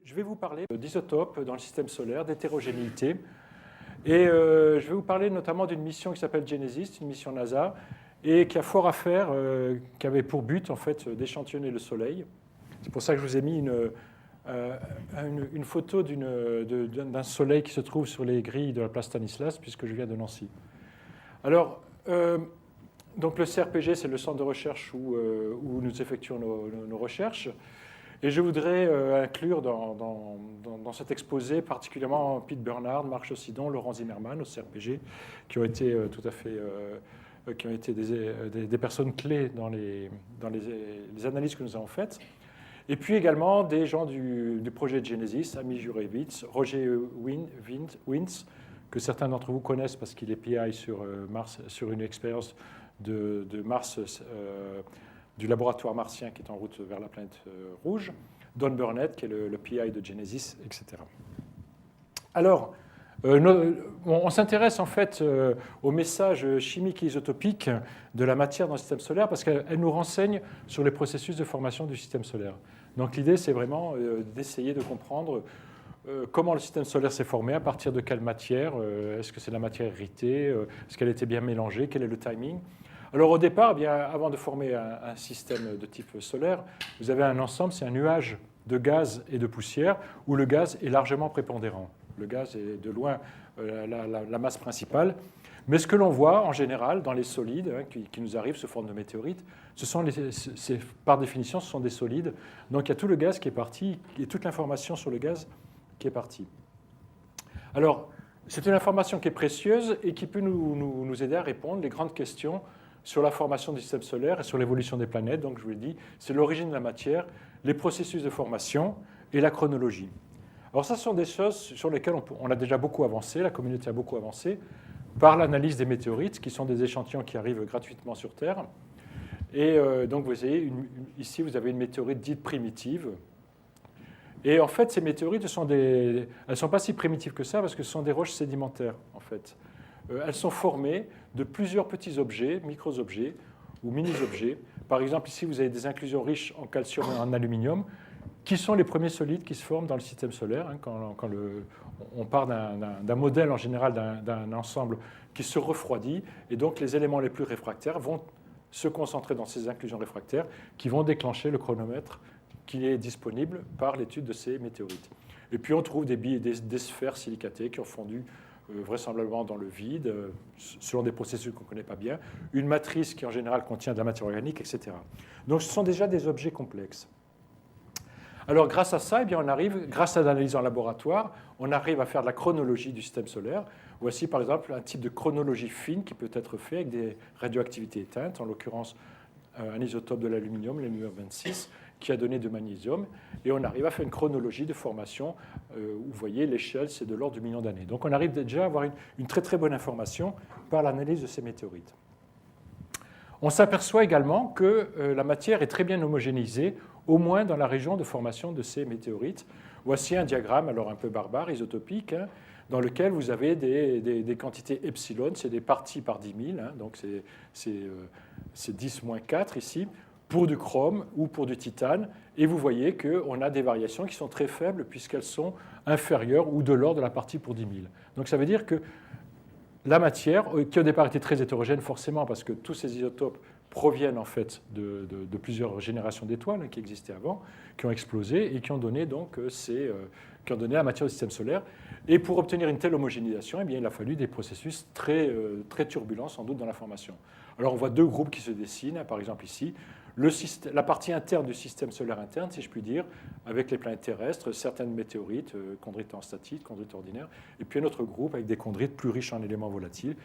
Je vais vous parler d'isotopes dans le système solaire, d'hétérogénéité. Et je vais vous parler notamment d'une mission qui s'appelle Genesis, une mission NASA, et qui a fort à faire, qui avait pour but en fait d'échantillonner le Soleil. C'est pour ça que je vous ai mis une photo d'un Soleil qui se trouve sur les grilles de la place Stanislas, puisque je viens de Nancy. Alors, donc le CRPG, c'est le centre de recherche où nous effectuons nos recherches. Et je voudrais inclure dans cet exposé particulièrement Pete Bernard, Marc Chaussidon, Laurent Zimmermann au CRPG, qui ont été tout à fait qui ont été des personnes clés dans les analyses que nous avons faites. Et puis également des gens du projet de Genesis, Ami Jurevitz, Roger Wintz, que certains d'entre vous connaissent parce qu'il est PI sur Mars, sur une expérience de Mars, du laboratoire martien qui est en route vers la planète rouge, Don Burnett, qui est le PI de Genesis, etc. Alors, on s'intéresse en fait au message chimique et isotopique de la matière dans le système solaire parce qu'elle nous renseigne sur les processus de formation du système solaire. Donc l'idée, c'est vraiment d'essayer de comprendre comment le système solaire s'est formé, à partir de quelle matière, est-ce que c'est de la matière héritée, est-ce qu'elle était bien mélangée, quel est le timing. Alors au départ, eh bien, avant de former un système de type solaire, vous avez un ensemble, c'est un nuage de gaz et de poussière, où le gaz est largement prépondérant. Le gaz est de loin la masse principale. Mais ce que l'on voit en général dans les solides qui nous arrivent sous forme de météorites, par définition, ce sont des solides. Donc il y a tout le gaz qui est parti, et toute l'information sur le gaz qui est partie. Alors, c'est une information qui est précieuse et qui peut nous aider à répondre les grandes questions sur la formation du système solaire et sur l'évolution des planètes. Donc, je vous l'ai dit, c'est l'origine de la matière, les processus de formation et la chronologie. Alors, ça, ce sont des choses sur lesquelles on a déjà beaucoup avancé, la communauté a beaucoup avancé, par l'analyse des météorites, qui sont des échantillons qui arrivent gratuitement sur Terre. Et donc, vous voyez, ici, vous avez une météorite dite primitive. Et en fait, ces météorites, elles ne sont pas si primitives que ça, parce que ce sont des roches sédimentaires, en fait. Elles sont formées de plusieurs petits objets, micro-objets ou mini-objets. Par exemple, ici, vous avez des inclusions riches en calcium et en aluminium, qui sont les premiers solides qui se forment dans le système solaire. Quand on part d'un modèle, en général, d'un ensemble qui se refroidit, et donc les éléments les plus réfractaires vont se concentrer dans ces inclusions réfractaires qui vont déclencher le chronomètre qui est disponible par l'étude de ces météorites. Et puis on trouve des sphères silicatées qui ont fondu vraisemblablement dans le vide, selon des processus qu'on ne connaît pas bien, une matrice qui en général contient de la matière organique, etc. Donc ce sont déjà des objets complexes. Alors grâce à ça, eh bien, grâce à l'analyse en laboratoire, on arrive à faire de la chronologie du système solaire. Voici par exemple un type de chronologie fine qui peut être fait avec des radioactivités éteintes, en l'occurrence un isotope de l'aluminium, l'aluminium-26, qui a donné du magnésium, et on arrive à faire une chronologie de formation où vous voyez l'échelle, c'est de l'ordre du million d'années. Donc on arrive déjà à avoir une très très bonne information par l'analyse de ces météorites. On s'aperçoit également que la matière est très bien homogénéisée, au moins dans la région de formation de ces météorites. Voici un diagramme, alors un peu barbare, isotopique, dans lequel vous avez des quantités epsilon, c'est des parties par 10 000, donc c'est 10 moins 4 ici, pour du chrome ou pour du titane, et vous voyez qu'on a des variations qui sont très faibles puisqu'elles sont inférieures ou de l'ordre de la partie pour 10 000. Donc ça veut dire que la matière, qui au départ était très hétérogène forcément parce que tous ces isotopes proviennent en fait de plusieurs générations d'étoiles qui existaient avant, qui ont explosé et qui ont donné donc qui ont donné la matière au système solaire. Et pour obtenir une telle homogénéisation, eh bien, il a fallu des processus très, très turbulents sans doute dans la formation. Alors on voit deux groupes qui se dessinent, par exemple ici, la partie interne du système solaire interne, si je puis dire, avec les planètes terrestres, certaines météorites, chondrites en statite, chondrites ordinaires, et puis un autre groupe avec des chondrites plus riches en éléments volatiles.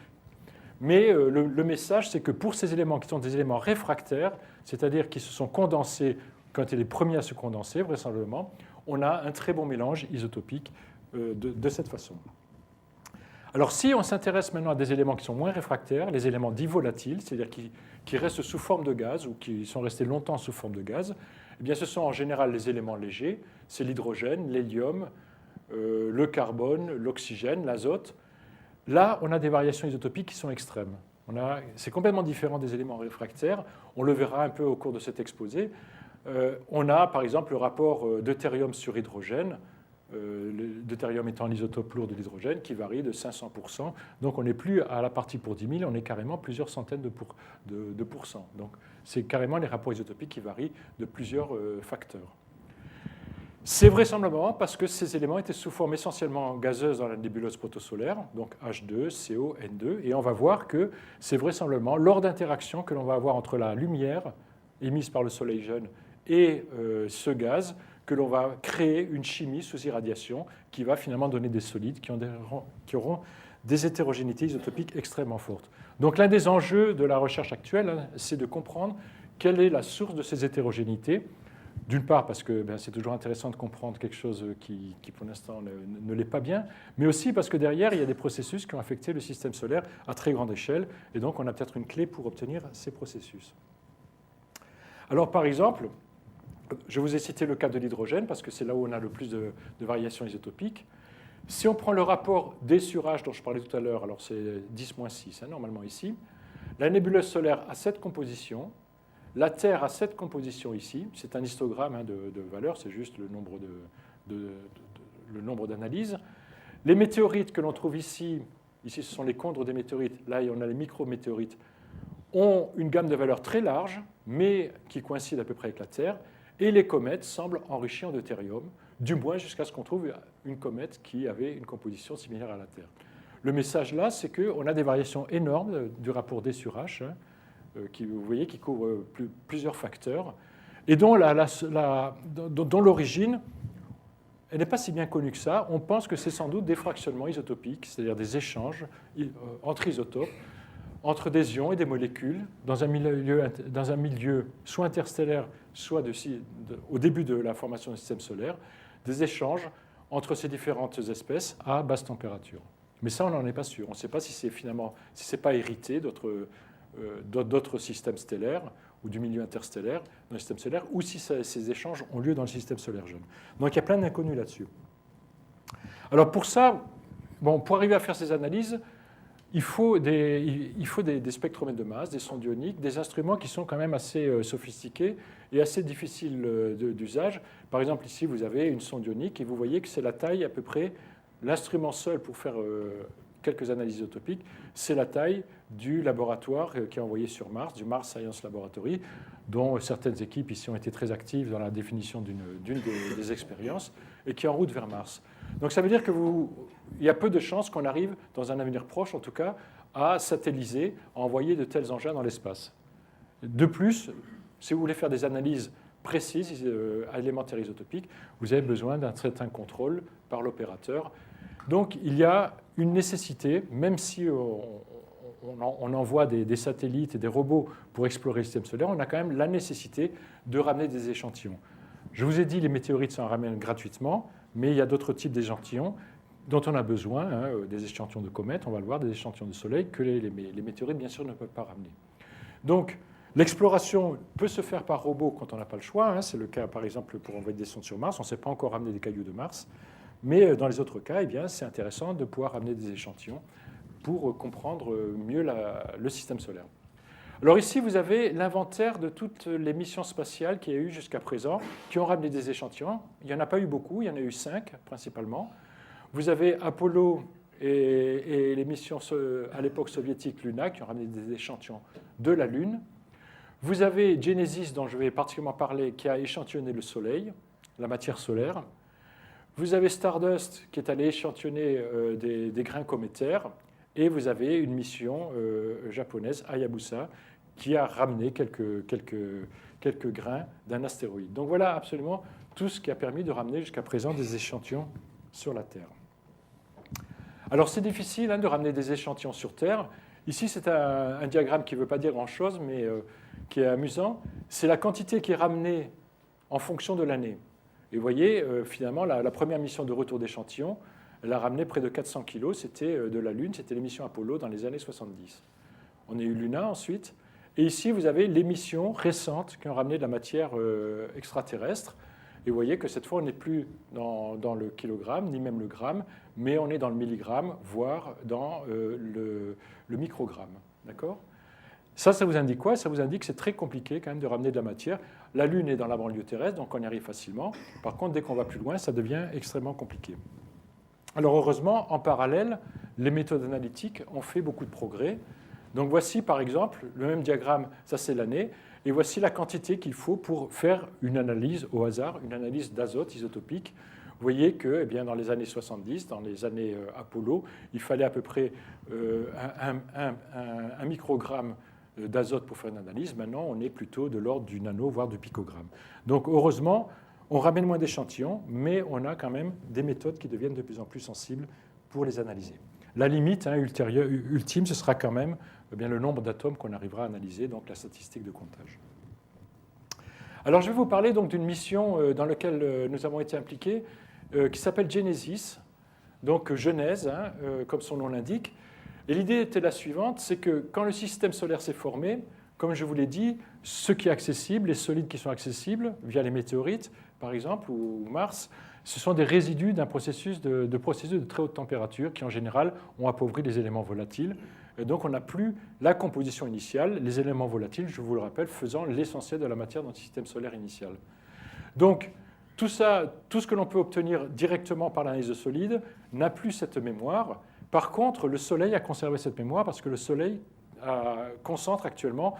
Mais le message, c'est que pour ces éléments qui sont des éléments réfractaires, c'est-à-dire qui se sont condensés quand ils étaient les premiers à se condenser, vraisemblablement, on a un très bon mélange isotopique de cette façon. Alors si on s'intéresse maintenant à des éléments qui sont moins réfractaires, les éléments dits volatiles, c'est-à-dire qui restent sous forme de gaz ou qui sont restés longtemps sous forme de gaz, eh bien ce sont en général les éléments légers, c'est l'hydrogène, l'hélium, le carbone, l'oxygène, l'azote. Là, on a des variations isotopiques qui sont extrêmes. C'est complètement différent des éléments réfractaires. On le verra un peu au cours de cet exposé. on a par exemple le rapport deutérium sur hydrogène, le deutérium étant l'isotope lourd de l'hydrogène, qui varie de 500%. Donc on n'est plus à la partie pour 10 000, on est carrément plusieurs centaines de pourcents. Donc c'est carrément les rapports isotopiques qui varient de plusieurs facteurs. C'est vraisemblablement parce que ces éléments étaient sous forme essentiellement gazeuse dans la nébuleuse protosolaire, donc H2, CO, N2, et on va voir que c'est vraisemblablement lors d'interactions que l'on va avoir entre la lumière émise par le Soleil jeune et ce gaz que l'on va créer une chimie sous irradiation qui va finalement donner des solides qui auront des hétérogénéités isotopiques extrêmement fortes. Donc l'un des enjeux de la recherche actuelle, c'est de comprendre quelle est la source de ces hétérogénéités. D'une part, parce que c'est toujours intéressant de comprendre quelque chose qui pour l'instant, ne l'est pas bien, mais aussi parce que derrière, il y a des processus qui ont affecté le système solaire à très grande échelle, et donc on a peut-être une clé pour obtenir ces processus. Alors, par exemple, je vous ai cité le cas de l'hydrogène, parce que c'est là où on a le plus de variations isotopiques. Si on prend le rapport D sur H dont je parlais tout à l'heure, alors c'est 10-6, normalement ici, la nébuleuse solaire a cette composition. La Terre a cette composition ici, c'est un histogramme de valeurs, c'est juste le nombre d'analyses. Les météorites que l'on trouve ici ce sont les condres des météorites, là on a les micrométéorites, ont une gamme de valeurs très large, mais qui coïncide à peu près avec la Terre, et les comètes semblent enrichies en deutérium, du moins jusqu'à ce qu'on trouve une comète qui avait une composition similaire à la Terre. Le message là, c'est qu'on a des variations énormes du rapport D sur H, qui, vous voyez, qui couvre plusieurs facteurs, et dont l'origine, elle n'est pas si bien connue que ça. On pense que c'est sans doute des fractionnements isotopiques, c'est-à-dire des échanges entre isotopes, entre des ions et des molécules, dans un milieu soit interstellaire, soit au début de la formation du système solaire, des échanges entre ces différentes espèces à basse température. Mais ça, on n'en est pas sûr. On ne sait pas si c'est pas hérité d'autres systèmes stellaires ou du milieu interstellaire dans le système solaire, ou si ces échanges ont lieu dans le système solaire jeune. Donc il y a plein d'inconnus là-dessus. Alors pour ça, pour arriver à faire ces analyses, il faut des spectromètres de masse, des sondes ioniques, des instruments qui sont quand même assez sophistiqués et assez difficiles d'usage. Par exemple, ici, vous avez une sonde ionique et vous voyez que c'est la taille à peu près, l'instrument seul pour faire quelques analyses isotopiques, c'est la taille du laboratoire qui est envoyé sur Mars, du Mars Science Laboratory, dont certaines équipes ici ont été très actives dans la définition d'une des expériences, et qui est en route vers Mars. Donc ça veut dire qu'il y a peu de chances qu'on arrive, dans un avenir proche en tout cas, à satelliser, à envoyer de tels engins dans l'espace. De plus, si vous voulez faire des analyses précises, élémentaires isotopiques, vous avez besoin d'un certain contrôle par l'opérateur. Donc il y a une nécessité, même si on envoie des satellites et des robots pour explorer le système solaire, on a quand même la nécessité de ramener des échantillons. Je vous ai dit, les météorites s'en ramènent gratuitement, mais il y a d'autres types d'échantillons dont on a besoin, des échantillons de comètes, on va le voir, des échantillons de soleil, que les météorites, bien sûr, ne peuvent pas ramener. Donc, l'exploration peut se faire par robot quand on n'a pas le choix. C'est le cas, par exemple, pour envoyer des sondes sur Mars. On ne sait pas encore ramener des cailloux de Mars. Mais dans les autres cas, c'est intéressant de pouvoir ramener des échantillons pour comprendre mieux le système solaire. Alors ici, vous avez l'inventaire de toutes les missions spatiales qu'il y a eu jusqu'à présent, qui ont ramené des échantillons. Il n'y en a pas eu beaucoup, il y en a eu 5 principalement. Vous avez Apollo et les missions à l'époque soviétique Luna, qui ont ramené des échantillons de la Lune. Vous avez Genesis, dont je vais particulièrement parler, qui a échantillonné le Soleil, la matière solaire. Vous avez Stardust, qui est allé échantillonner des grains cométaires. Et vous avez une mission japonaise, Hayabusa, qui a ramené quelques grains d'un astéroïde. Donc voilà absolument tout ce qui a permis de ramener jusqu'à présent des échantillons sur la Terre. Alors c'est difficile de ramener des échantillons sur Terre. Ici, c'est un diagramme qui ne veut pas dire grand-chose, mais qui est amusant. C'est la quantité qui est ramenée en fonction de l'année. Et vous voyez, finalement, la première mission de retour d'échantillons, elle a ramené près de 400 kg, c'était de la Lune, c'était l'émission Apollo dans les années 70. On a eu Luna ensuite. Et ici, vous avez les missions récentes qui ont ramené de la matière extraterrestre. Et vous voyez que cette fois, on n'est plus dans le kilogramme, ni même le gramme, mais on est dans le milligramme, voire dans le microgramme. D'accord ? Ça vous indique quoi? Ça vous indique que c'est très compliqué quand même de ramener de la matière. La Lune est dans la banlieue terrestre, donc on y arrive facilement. Par contre, dès qu'on va plus loin, ça devient extrêmement compliqué. Alors heureusement, en parallèle, les méthodes analytiques ont fait beaucoup de progrès. Donc voici par exemple le même diagramme, ça c'est l'année, et voici la quantité qu'il faut pour faire une analyse au hasard, une analyse d'azote isotopique. Vous voyez que eh bien, dans les années 70, dans les années Apollo, il fallait à peu près un microgramme d'azote pour faire une analyse. Maintenant, on est plutôt de l'ordre du nano, voire du picogramme. Donc heureusement, on ramène moins d'échantillons, mais on a quand même des méthodes qui deviennent de plus en plus sensibles pour les analyser. La limite ultime, ce sera quand même eh bien, le nombre d'atomes qu'on arrivera à analyser, donc la statistique de comptage. Alors je vais vous parler donc d'une mission dans laquelle nous avons été impliqués, qui s'appelle Genesis, donc Genèse, comme son nom l'indique. Et l'idée était la suivante, c'est que quand le système solaire s'est formé, comme je vous l'ai dit, ce qui est accessible, les solides qui sont accessibles, via les météorites par exemple, ou Mars, ce sont des résidus d'un processus de très haute température qui en général ont appauvri les éléments volatiles. Et donc on n'a plus la composition initiale, les éléments volatiles, je vous le rappelle, faisant l'essentiel de la matière dans le système solaire initial. Donc tout ça, tout ce que l'on peut obtenir directement par l'analyse de solides n'a plus cette mémoire. Par contre, le Soleil a conservé cette mémoire parce que le Soleil concentre actuellement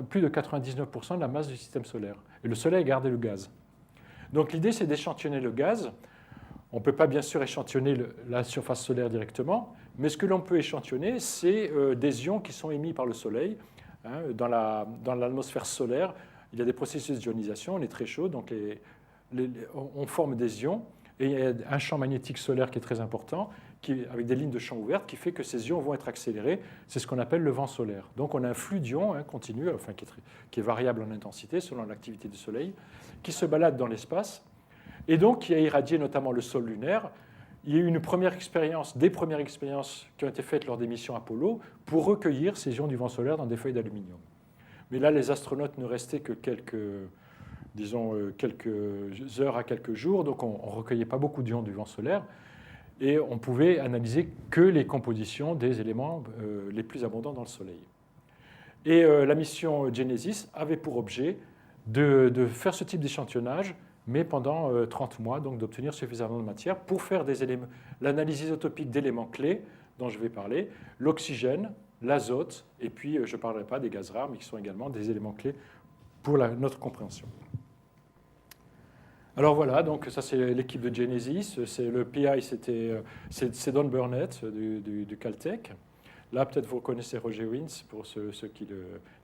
plus de 99% de la masse du système solaire. Et le Soleil a gardé le gaz. Donc l'idée, c'est d'échantillonner le gaz. On ne peut pas bien sûr échantillonner la surface solaire directement, mais ce que l'on peut échantillonner, c'est des ions qui sont émis par le Soleil. Dans l'atmosphère solaire, il y a des processus d'ionisation, on est très chaud, donc on forme des ions, et il y a un champ magnétique solaire qui est très important, avec des lignes de champ ouvertes, qui fait que ces ions vont être accélérés. C'est ce qu'on appelle le vent solaire. Donc on a un flux d'ions continu, enfin, qui est variable en intensité selon l'activité du Soleil, qui se balade dans l'espace, et donc qui a irradié notamment le sol lunaire. Il y a eu des premières expériences qui ont été faites lors des missions Apollo pour recueillir ces ions du vent solaire dans des feuilles d'aluminium. Mais là, les astronautes ne restaient que quelques heures à quelques jours, donc on ne recueillait pas beaucoup d'ions du vent solaire, et on pouvait analyser que les compositions des éléments les plus abondants dans le Soleil. Et la mission Genesis avait pour objet de faire ce type d'échantillonnage, mais pendant 30 mois, donc d'obtenir suffisamment de matière pour faire l'analyse isotopique d'éléments clés dont je vais parler, l'oxygène, l'azote, et puis je ne parlerai pas des gaz rares, mais qui sont également des éléments clés pour notre compréhension. Alors voilà, donc ça c'est l'équipe de Genesis, le PI c'est Don Burnett du Caltech. Là peut-être vous connaissez Roger Wins, pour ceux qui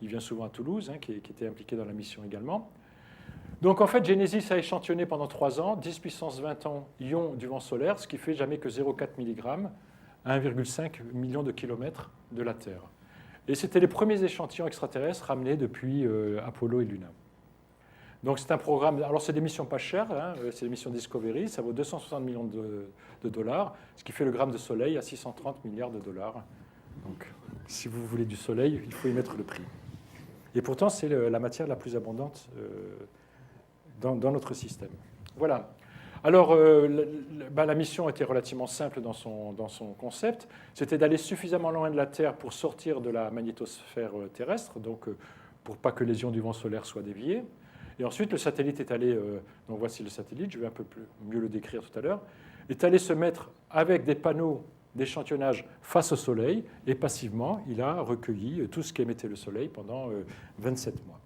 il vient souvent à Toulouse, qui était impliqué dans la mission également. Donc en fait Genesis a échantillonné pendant 3 ans 10 puissance 20 ans ions du vent solaire, ce qui fait jamais que 0,4 mg à 1,5 million de kilomètres de la Terre. Et c'était les premiers échantillons extraterrestres ramenés depuis Apollo et Luna. Donc c'est un programme, alors c'est des missions pas chères, c'est des missions Discovery, ça vaut 260 millions de dollars, ce qui fait le gramme de soleil à 630 milliards de dollars. Donc si vous voulez du soleil, il faut y mettre le prix. Et pourtant c'est la matière la plus abondante dans notre système. Voilà. Alors la mission était relativement simple dans son concept, c'était d'aller suffisamment loin de la Terre pour sortir de la magnétosphère terrestre, donc pour pas que les ions du vent solaire soient déviés. Et ensuite, le satellite est allé, donc voici le satellite, je vais un peu mieux le décrire tout à l'heure, est allé se mettre avec des panneaux d'échantillonnage face au Soleil, et passivement, il a recueilli tout ce qu'émettait le Soleil pendant 27 mois.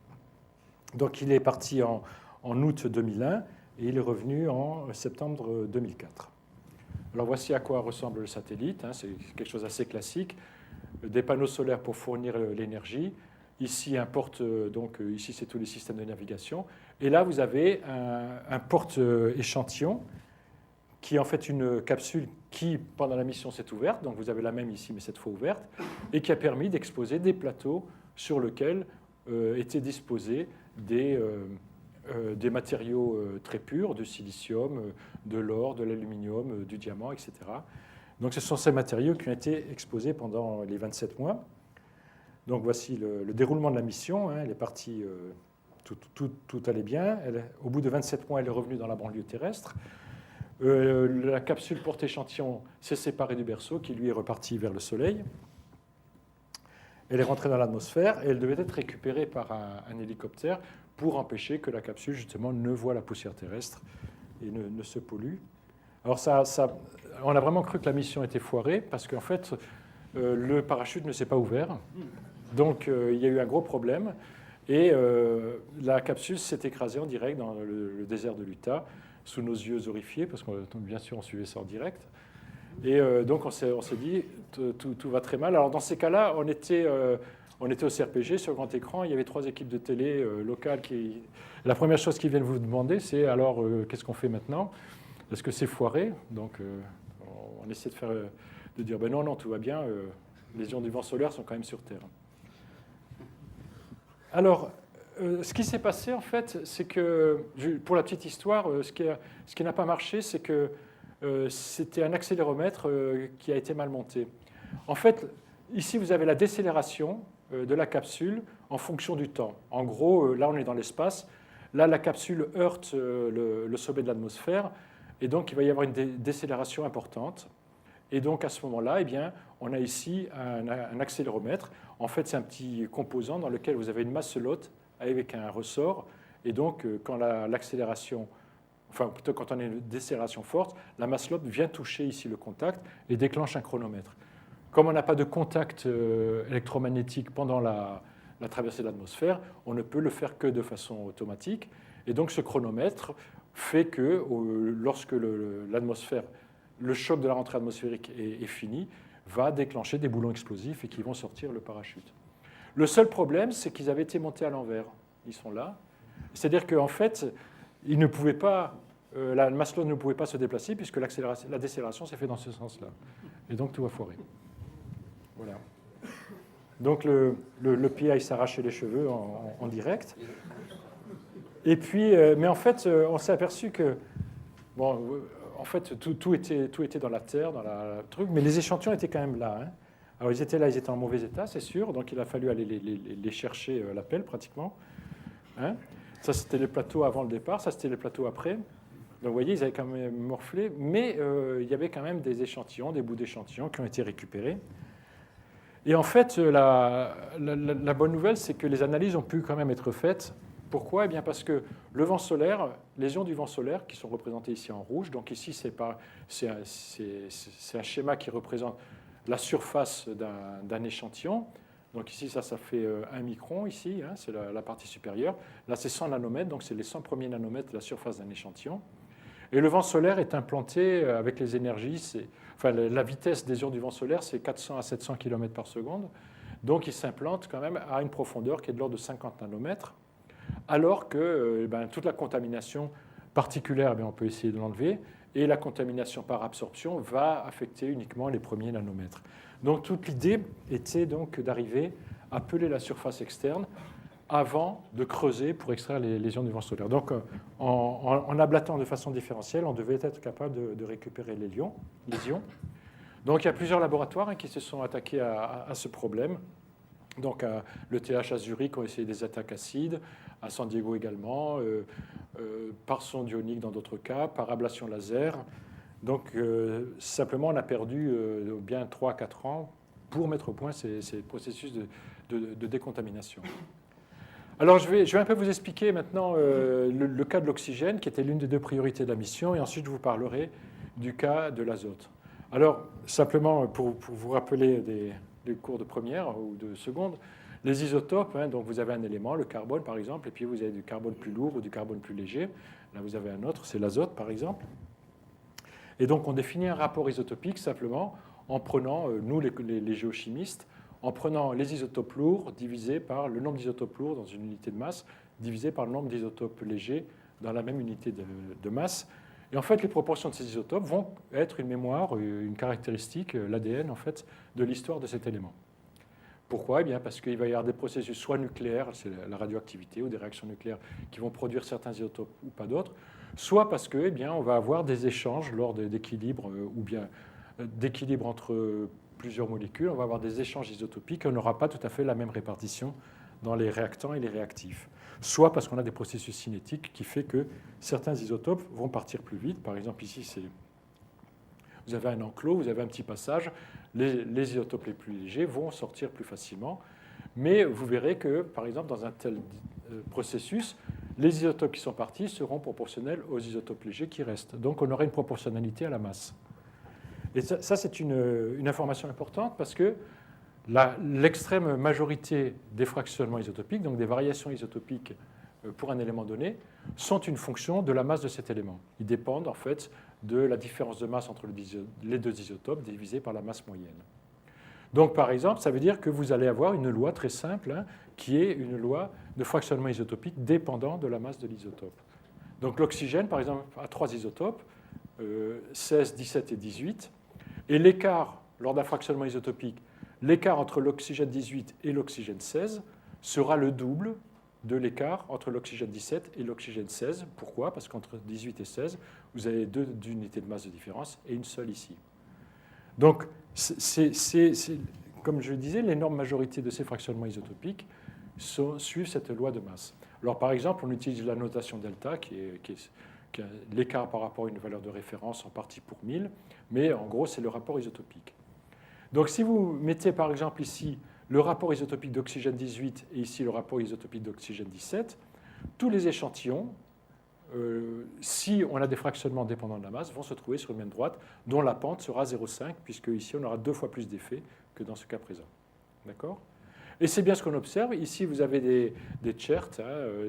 Donc il est parti en août 2001, et il est revenu en septembre 2004. Alors voici à quoi ressemble le satellite, c'est quelque chose d'assez classique, des panneaux solaires pour fournir l'énergie. Ici, ici c'est tous les systèmes de navigation. Et là, vous avez un porte-échantillon qui est en fait une capsule qui, pendant la mission, s'est ouverte. Donc vous avez la même ici, mais cette fois ouverte, et qui a permis d'exposer des plateaux sur lesquels étaient disposés des matériaux très purs, du silicium, de l'or, de l'aluminium, du diamant, etc. Donc ce sont ces matériaux qui ont été exposés pendant les 27 mois. Donc voici le déroulement de la mission. Elle est partie, tout allait bien. Au bout de 27 mois, elle est revenue dans la banlieue terrestre. La capsule porte-échantillon s'est séparée du berceau, qui lui est reparti vers le Soleil. Elle est rentrée dans l'atmosphère et elle devait être récupérée par un hélicoptère pour empêcher que la capsule, justement, ne voie la poussière terrestre et ne se pollue. Alors, on a vraiment cru que la mission était foirée parce qu'en fait, le parachute ne s'est pas ouvert. Donc, il y a eu un gros problème. Et la capsule s'est écrasée en direct dans le désert de l'Utah, sous nos yeux horrifiés, parce que bien sûr, on suivait ça en direct. Et donc, on s'est dit, tout va très mal. Alors, dans ces cas-là, on était au CRPG, sur grand écran. Il y avait 3 équipes de télé locales qui... La première chose qu'ils viennent vous demander, c'est alors, qu'est-ce qu'on fait maintenant? Est-ce que c'est foiré? Donc, on essaie de dire, ben non, tout va bien. Les ions du vent solaire sont quand même sur Terre. Alors, ce qui s'est passé, en fait, c'est que, pour la petite histoire, ce qui n'a pas marché, c'est que c'était un accéléromètre qui a été mal monté. En fait, ici, vous avez la décélération de la capsule en fonction du temps. En gros, là, on est dans l'espace. Là, la capsule heurte le sommet de l'atmosphère, et donc il va y avoir une décélération importante. Et donc, à ce moment-là, eh bien, on a ici un accéléromètre. En fait, c'est un petit composant dans lequel vous avez une masselote avec un ressort. Et donc, quand l'accélération, enfin plutôt quand on a une décélération forte, la masselote vient toucher ici le contact et déclenche un chronomètre. Comme on n'a pas de contact électromagnétique pendant la traversée de l'atmosphère, on ne peut le faire que de façon automatique. Et donc, ce chronomètre fait que lorsque l'atmosphère, le choc de la rentrée atmosphérique est fini, va déclencher des boulons explosifs et qui vont sortir le parachute. Le seul problème, c'est qu'ils avaient été montés à l'envers. Ils sont là. C'est-à-dire qu'en fait, ils ne pouvaient pas, la masselote ne pouvait pas se déplacer puisque la décélération s'est faite dans ce sens-là. Et donc, tout va foirer. Voilà. Donc, le PI s'arrachait les cheveux en direct. Et puis, mais en fait, on s'est aperçu que, bon, en fait, tout était dans la terre, dans la truc, mais les échantillons étaient quand même là. Hein. Alors, ils étaient là, ils étaient en mauvais état, c'est sûr, donc il a fallu aller les chercher à la pelle, pratiquement. Hein. Ça, c'était les plateaux avant le départ, ça, c'était les plateaux après. Donc, vous voyez, ils avaient quand même morflé, mais il y avait quand même des échantillons, des bouts d'échantillons qui ont été récupérés. Et en fait, la bonne nouvelle, c'est que les analyses ont pu quand même être faites. Pourquoi? Eh bien parce que le vent solaire, les ions du vent solaire, qui sont représentés ici en rouge, donc ici, c'est un schéma qui représente la surface d'un échantillon. Donc ici, ça fait 1 micron, ici, hein, c'est la partie supérieure. Là, c'est 100 nanomètres, donc c'est les 100 premiers nanomètres de la surface d'un échantillon. Et le vent solaire est implanté avec les énergies, enfin, la vitesse des ions du vent solaire, c'est 400 à 700 km par seconde. Donc, il s'implante quand même à une profondeur qui est de l'ordre de 50 nanomètres, alors que toute la contamination particulière, on peut essayer de l'enlever, et la contamination par absorption va affecter uniquement les premiers nanomètres. Donc, toute l'idée était donc d'arriver à peler la surface externe avant de creuser pour extraire les ions du vent solaire. Donc, en ablatant de façon différentielle, on devait être capable de récupérer les ions. Donc, il y a plusieurs laboratoires qui se sont attaqués à ce problème. Donc, le TH à Zurich ont essayé des attaques acides, à San Diego également, par sonde ionique dans d'autres cas, par ablation laser. Donc, simplement, on a perdu bien 3-4 ans pour mettre au point ces processus de décontamination. Alors, je vais un peu vous expliquer maintenant le cas de l'oxygène, qui était l'une des 2 priorités de la mission, et ensuite je vous parlerai du cas de l'azote. Alors, simplement, pour vous rappeler des cours de première ou de seconde, les isotopes, hein, donc vous avez un élément, le carbone par exemple, et puis vous avez du carbone plus lourd ou du carbone plus léger. Là, vous avez un autre, c'est l'azote par exemple. Et donc, on définit un rapport isotopique simplement en prenant, nous les géochimistes, en prenant les isotopes lourds divisés par le nombre d'isotopes lourds dans une unité de masse, divisé par le nombre d'isotopes légers dans la même unité de masse. Et en fait, les proportions de ces isotopes vont être une mémoire, une caractéristique, l'ADN en fait, de l'histoire de cet élément. Pourquoi? Eh bien, parce qu'il va y avoir des processus soit nucléaires, c'est la radioactivité, ou des réactions nucléaires qui vont produire certains isotopes ou pas d'autres, soit parce que, eh bien, on va avoir des échanges lors d'équilibres ou bien d'équilibre entre plusieurs molécules, on va avoir des échanges isotopiques et on n'aura pas tout à fait la même répartition dans les réactants et les réactifs. Soit parce qu'on a des processus cinétiques qui fait que certains isotopes vont partir plus vite. Par exemple, ici, vous avez un enclos, vous avez un petit passage, les isotopes les plus légers vont sortir plus facilement. Mais vous verrez que, par exemple, dans un tel processus, les isotopes qui sont partis seront proportionnels aux isotopes légers qui restent. Donc on aura une proportionnalité à la masse. Et ça c'est une information importante parce que l'extrême majorité des fractionnements isotopiques, donc des variations isotopiques pour un élément donné, sont une fonction de la masse de cet élément. Ils dépendent en fait de la différence de masse entre les deux isotopes divisée par la masse moyenne. Donc par exemple, ça veut dire que vous allez avoir une loi très simple, qui est une loi de fractionnement isotopique dépendant de la masse de l'isotope. Donc l'oxygène, par exemple, a 3 isotopes, 16, 17 et 18, et l'écart, lors d'un fractionnement isotopique, l'écart entre l'oxygène 18 et l'oxygène 16 sera le double de l'écart entre l'oxygène 17 et l'oxygène 16. Pourquoi? Parce qu'entre 18 et 16, vous avez 2 unités de masse de différence et une seule ici. Donc, comme je le disais, l'énorme majorité de ces fractionnements isotopiques suivent cette loi de masse. Alors, par exemple, on utilise la notation delta, qui est l'écart par rapport à une valeur de référence en partie pour 1000, mais en gros, c'est le rapport isotopique. Donc, si vous mettez, par exemple, ici le rapport isotopique d'oxygène 18 et ici le rapport isotopique d'oxygène 17, tous les échantillons, si on a des fractionnements dépendants de la masse, vont se trouver sur une même droite, dont la pente sera 0,5, puisque ici on aura 2 fois plus d'effets que dans ce cas présent. D'accord? Et c'est bien ce qu'on observe. Ici, vous avez des tchertes,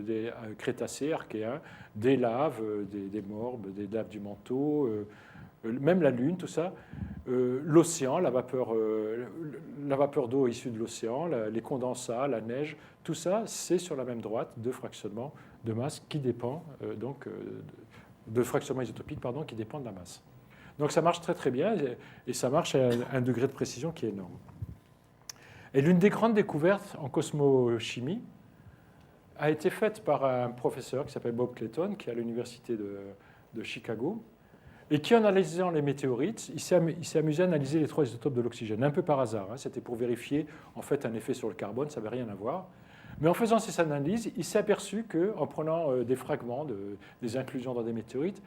des crétacés, archéens, des laves, des morbes, des laves du manteau, même la Lune, tout ça. L'océan, la vapeur d'eau issue de l'océan, les condensats, la neige, tout ça, c'est sur la même droite de fractionnement de masse qui dépend, de fractionnement isotopique, pardon, qui dépend de la masse. Donc ça marche très très bien et ça marche à un degré de précision qui est énorme. Et l'une des grandes découvertes en cosmochimie a été faite par un professeur qui s'appelle Bob Clayton, qui est à l'université de Chicago, et qui, en analysant les météorites, il s'est amusé à analyser les 3 isotopes de l'oxygène, un peu par hasard. C'était pour vérifier en fait un effet sur le carbone, ça n'avait rien à voir. Mais en faisant ces analyses, il s'est aperçu qu'en prenant des fragments, des inclusions dans des météorites,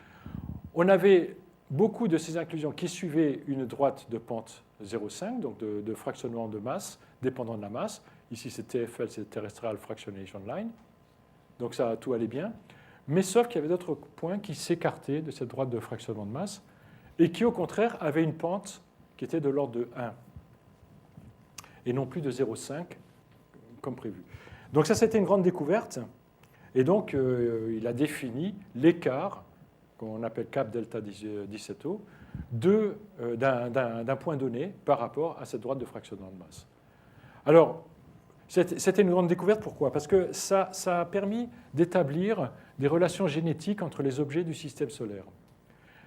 on avait beaucoup de ces inclusions qui suivaient une droite de pente 0,5, donc de fractionnement de masse dépendant de la masse. Ici, c'est TFL, c'est Terrestrial Fractionation Line. Donc ça, tout allait bien. Mais sauf qu'il y avait d'autres points qui s'écartaient de cette droite de fractionnement de masse et qui, au contraire, avaient une pente qui était de l'ordre de 1 et non plus de 0,5 comme prévu. Donc ça, c'était une grande découverte. Et donc, il a défini l'écart, qu'on appelle cap delta 17O, d'un point donné par rapport à cette droite de fractionnement de masse. Alors, c'était une grande découverte, pourquoi? Parce que ça a permis d'établir des relations génétiques entre les objets du système solaire.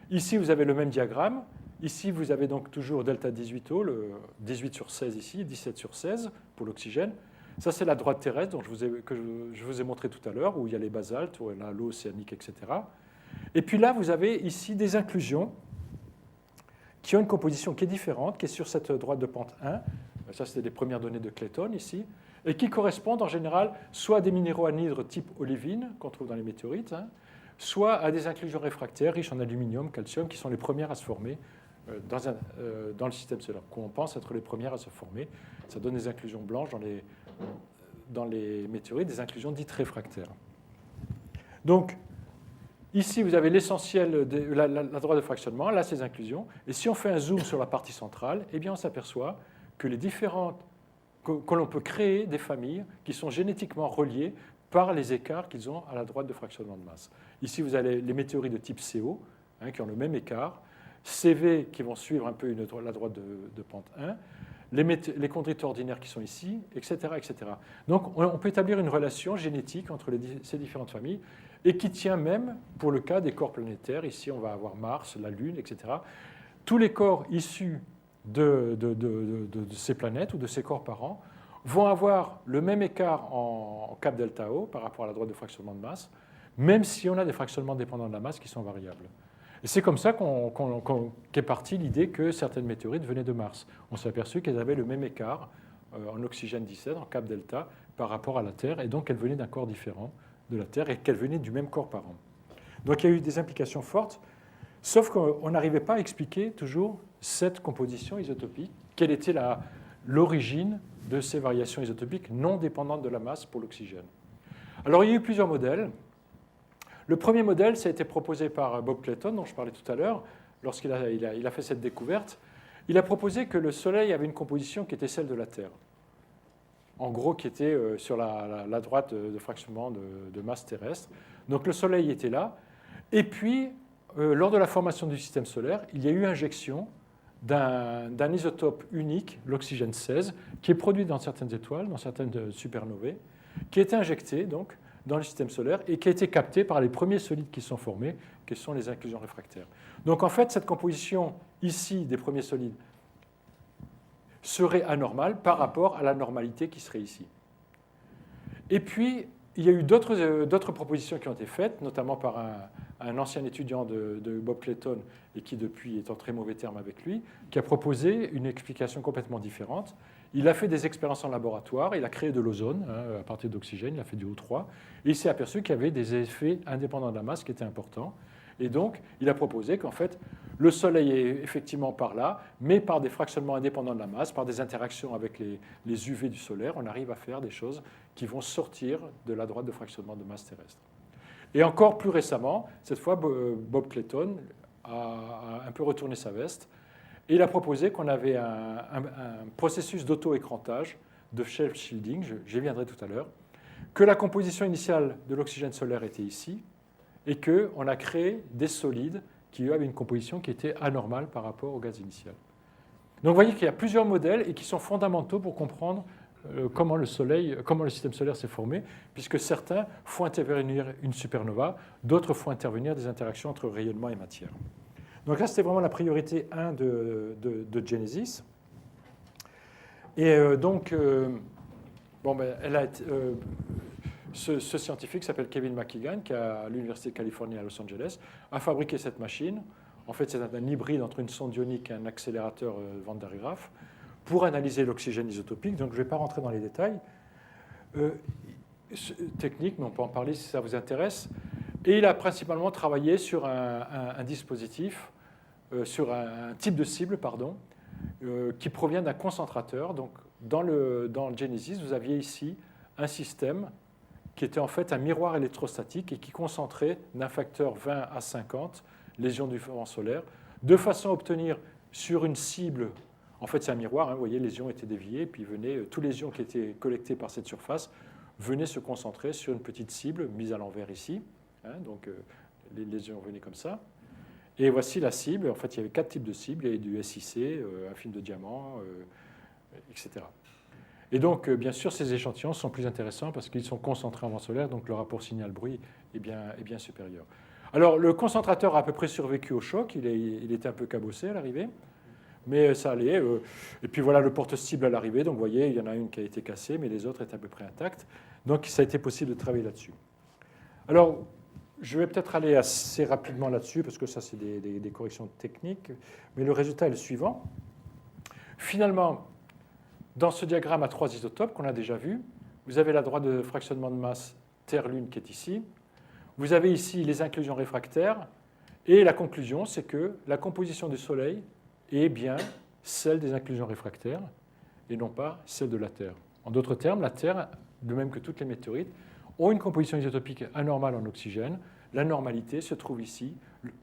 Ici, vous avez le même diagramme. Ici, vous avez donc toujours delta 18O, le 18 sur 16 ici, 17 sur 16 pour l'oxygène. Ça, c'est la droite terrestre que je vous ai montré tout à l'heure, où il y a les basaltes, où il y a l'eau océanique, etc. Et puis là, vous avez ici des inclusions qui ont une composition qui est différente, qui est sur cette droite de pente 1. Ça, c'était les premières données de Clayton ici, et qui correspondent en général soit à des minéraux anhydres type olivine, qu'on trouve dans les météorites, soit à des inclusions réfractaires riches en aluminium, calcium, qui sont les premières à se former dans le système solaire, qu'on pense être les premières à se former. Ça donne des inclusions blanches dans les météorites, des inclusions dites réfractaires. Donc, ici, vous avez l'essentiel de la droite de fractionnement, là, ces inclusions. Et si on fait un zoom sur la partie centrale, eh bien, on s'aperçoit que que l'on peut créer des familles qui sont génétiquement reliées par les écarts qu'ils ont à la droite de fractionnement de masse. Ici, vous avez les météorites de type CO, qui ont le même écart, CV qui vont suivre un peu la droite de pente 1, les chondrites ordinaires qui sont ici, etc., etc. Donc, on peut établir une relation génétique entre ces différentes familles et qui tient même pour le cas des corps planétaires. Ici, on va avoir Mars, la Lune, etc. Tous les corps issus de ces planètes ou de ces corps parents vont avoir le même écart en cap delta O par rapport à la droite de fractionnement de masse, même si on a des fractionnements dépendants de la masse qui sont variables. Et c'est comme ça qu'est partie l'idée que certaines météorites venaient de Mars. On s'est aperçu qu'elles avaient le même écart en oxygène 17, en cap delta, par rapport à la Terre, et donc elles venaient d'un corps différent de la Terre et qu'elles venaient du même corps parent. Donc il y a eu des implications fortes, sauf qu'on n'arrivait pas à expliquer toujours cette composition isotopique, quelle était l'origine de ces variations isotopiques non dépendantes de la masse pour l'oxygène. Alors, il y a eu plusieurs modèles. Le premier modèle, ça a été proposé par Bob Clayton, dont je parlais tout à l'heure, lorsqu'il a fait cette découverte. Il a proposé que le Soleil avait une composition qui était celle de la Terre. En gros, qui était sur la droite de fractionnement de masse terrestre. Donc le Soleil était là. Et puis, lors de la formation du système solaire, il y a eu injection d'un isotope unique, l'oxygène 16, qui est produit dans certaines étoiles, dans certaines supernovae, qui a été injecté donc, dans le système solaire et qui a été capté par les premiers solides qui sont formés, qui sont les inclusions réfractaires. Donc en fait, cette composition ici des premiers solides serait anormale par rapport à la normalité qui serait ici. Et puis, il y a eu d'autres propositions qui ont été faites, notamment par un ancien étudiant de Bob Clayton, et qui depuis est en très mauvais termes avec lui, qui a proposé une explication complètement différente. Il a fait des expériences en laboratoire, il a créé de l'ozone à partir d'oxygène, il a fait du O3, et il s'est aperçu qu'il y avait des effets indépendants de la masse qui étaient importants. Et donc, il a proposé qu'en fait, le Soleil est effectivement par là, mais par des fractionnements indépendants de la masse, par des interactions avec les UV du solaire, on arrive à faire des choses qui vont sortir de la droite de fractionnement de masse terrestre. Et encore plus récemment, cette fois, Bob Clayton a un peu retourné sa veste, et il a proposé qu'on avait un processus d'auto-écrantage, de self-shielding, j'y viendrai tout à l'heure, que la composition initiale de l'oxygène solaire était ici, et qu'on a créé des solides qui avaient une composition qui était anormale par rapport au gaz initial. Donc vous voyez qu'il y a plusieurs modèles et qui sont fondamentaux pour comprendre comment le système solaire s'est formé, puisque certains font intervenir une supernova, d'autres font intervenir des interactions entre rayonnement et matière. Donc là, c'était vraiment la priorité 1 de Genesis. Et ce scientifique s'appelle Kevin McKeegan, qui est à l'Université de Californie à Los Angeles, a fabriqué cette machine. En fait, c'est un hybride entre une sonde ionique et un accélérateur Van der Graaf pour analyser l'oxygène isotopique. Donc, je ne vais pas rentrer dans les détails techniques, mais on peut en parler si ça vous intéresse. Et il a principalement travaillé sur un dispositif, sur un type de cible, qui provient d'un concentrateur. Donc, dans le Genesis, vous aviez ici un système qui était en fait un miroir électrostatique et qui concentrait d'un facteur 20 à 50 les ions du vent solaire, de façon à obtenir sur une cible, en fait c'est un miroir, vous voyez, les ions étaient déviés, puis tous les ions qui étaient collectés par cette surface venaient se concentrer sur une petite cible mise à l'envers ici, donc les ions venaient comme ça. Et voici la cible, en fait il y avait 4 types de cibles, il y avait du SiC, un film de diamant, etc. Et donc, bien sûr, ces échantillons sont plus intéressants parce qu'ils sont concentrés en vent solaire, donc le rapport signal-bruit est bien supérieur. Alors, le concentrateur a à peu près survécu au choc, il était un peu cabossé à l'arrivée, mais ça allait. Et puis voilà le porte-cible à l'arrivée, donc vous voyez, il y en a une qui a été cassée, mais les autres étaient à peu près intactes. Donc, ça a été possible de travailler là-dessus. Alors, je vais peut-être aller assez rapidement là-dessus, parce que ça, c'est des corrections techniques, mais le résultat est le suivant. Finalement, dans ce diagramme à 3 isotopes qu'on a déjà vu, vous avez la droite de fractionnement de masse Terre-Lune qui est ici. Vous avez ici les inclusions réfractaires. Et la conclusion, c'est que la composition du Soleil est bien celle des inclusions réfractaires et non pas celle de la Terre. En d'autres termes, la Terre, de même que toutes les météorites, ont une composition isotopique anormale en oxygène. La normalité se trouve ici,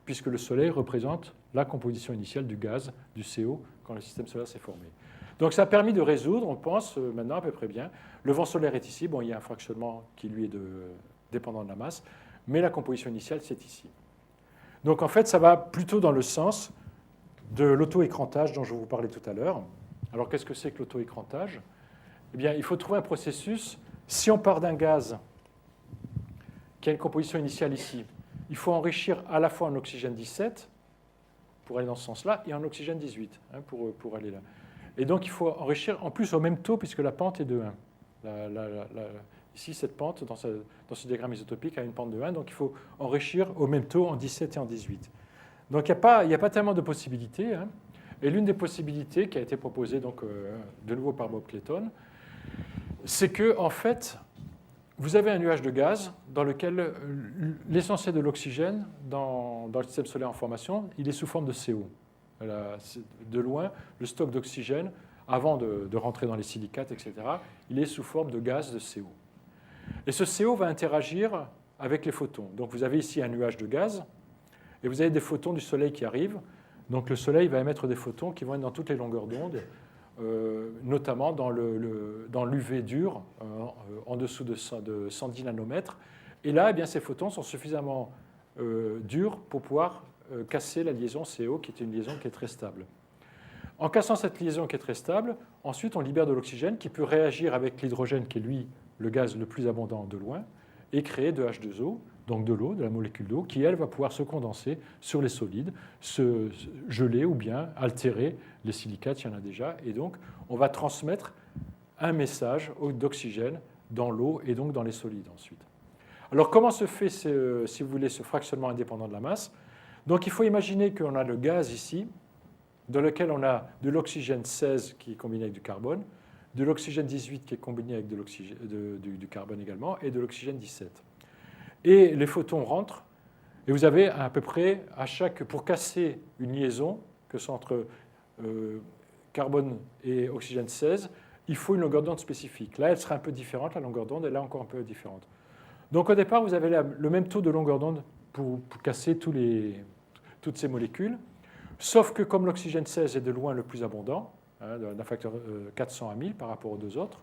puisque le Soleil représente la composition initiale du gaz, du CO, quand le système solaire s'est formé. Donc ça a permis de résoudre, on pense maintenant à peu près bien. Le vent solaire est ici, bon, il y a un fractionnement qui lui est dépendant de la masse, mais la composition initiale, c'est ici. Donc en fait, ça va plutôt dans le sens de l'auto-écrantage dont je vous parlais tout à l'heure. Alors qu'est-ce que c'est que l'auto-écrantage ? Eh bien, il faut trouver un processus. Si on part d'un gaz qui a une composition initiale ici, il faut enrichir à la fois en oxygène 17 pour aller dans ce sens-là et en oxygène 18 pour aller là. Et donc, il faut enrichir en plus au même taux, puisque la pente est de 1. Ici, cette pente, dans ce diagramme isotopique, a une pente de 1. Donc, il faut enrichir au même taux en 17 et en 18. Donc, il n'y a pas tellement de possibilités. Et l'une des possibilités qui a été proposée donc, de nouveau par Bob Clayton, c'est que, en fait, vous avez un nuage de gaz dans lequel l'essentiel de l'oxygène dans le système solaire en formation, il est sous forme de CO. De loin, le stock d'oxygène avant de rentrer dans les silicates, etc., il est sous forme de gaz de CO. Et ce CO va interagir avec les photons. Donc vous avez ici un nuage de gaz, et vous avez des photons du Soleil qui arrivent. Donc le Soleil va émettre des photons qui vont être dans toutes les longueurs d'onde, notamment dans l'UV dur, en dessous de 110 nanomètres. Et là, eh bien, ces photons sont suffisamment durs pour pouvoir casser la liaison CO, qui est une liaison qui est très stable. En cassant cette liaison qui est très stable, ensuite on libère de l'oxygène qui peut réagir avec l'hydrogène, qui est lui le gaz le plus abondant de loin, et créer de H2O, donc de l'eau, de la molécule d'eau, qui elle va pouvoir se condenser sur les solides, se geler ou bien altérer les silicates, il y en a déjà, et donc on va transmettre un message d'oxygène dans l'eau et donc dans les solides ensuite. Alors comment se fait, si vous voulez, ce fractionnement indépendant de la masse? Donc il faut imaginer qu'on a le gaz ici, dans lequel on a de l'oxygène 16 qui est combiné avec du carbone, de l'oxygène 18 qui est combiné avec du carbone également, et de l'oxygène 17. Et les photons rentrent, et vous avez à peu près, pour casser une liaison, que ce soit entre carbone et oxygène 16, il faut une longueur d'onde spécifique. Là, elle sera un peu différente, la longueur d'onde, et là encore un peu différente. Donc au départ, vous avez le même taux de longueur d'onde pour casser toutes ces molécules, sauf que comme l'oxygène 16 est de loin le plus abondant, d'un facteur 400 à 1000 par rapport aux deux autres,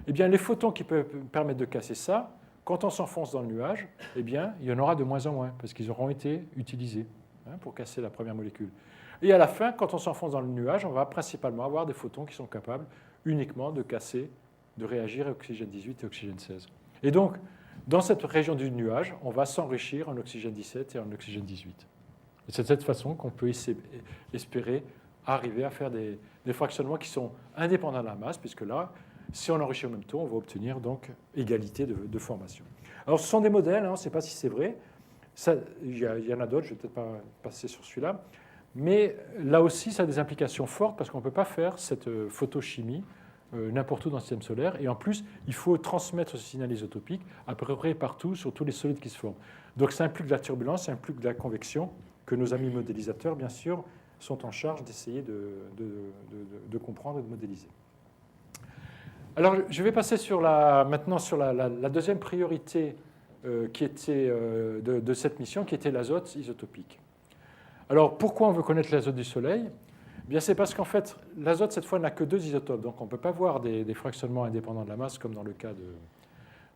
eh bien, les photons qui peuvent permettre de casser ça, quand on s'enfonce dans le nuage, eh bien, il y en aura de moins en moins, parce qu'ils auront été utilisés pour casser la première molécule. Et à la fin, quand on s'enfonce dans le nuage, on va principalement avoir des photons qui sont capables uniquement de casser, de réagir à oxygène 18 et oxygène 16. Et donc, dans cette région du nuage, on va s'enrichir en oxygène 17 et en oxygène 18. Et c'est de cette façon qu'on peut espérer arriver à faire des fractionnements qui sont indépendants de la masse, puisque là, si on enrichit au même taux, on va obtenir donc égalité de formation. Alors, ce sont des modèles, on ne sait pas si c'est vrai. Il y en a d'autres, je ne vais peut-être pas passer sur celui-là. Mais là aussi, ça a des implications fortes, parce qu'on ne peut pas faire cette photochimie n'importe où dans le système solaire. Et en plus, il faut transmettre ce signal isotopique à peu près partout, sur tous les solides qui se forment. Donc, ça implique de la turbulence, ça implique de la convection, que nos amis modélisateurs, bien sûr, sont en charge d'essayer de comprendre et de modéliser. Alors, je vais passer maintenant sur la deuxième priorité qui était de cette mission, qui était l'azote isotopique. Alors, pourquoi on veut connaître l'azote du Soleil? Eh bien, c'est parce qu'en fait, l'azote, cette fois, n'a que deux isotopes. Donc, on ne peut pas voir des fractionnements indépendants de la masse, comme dans le cas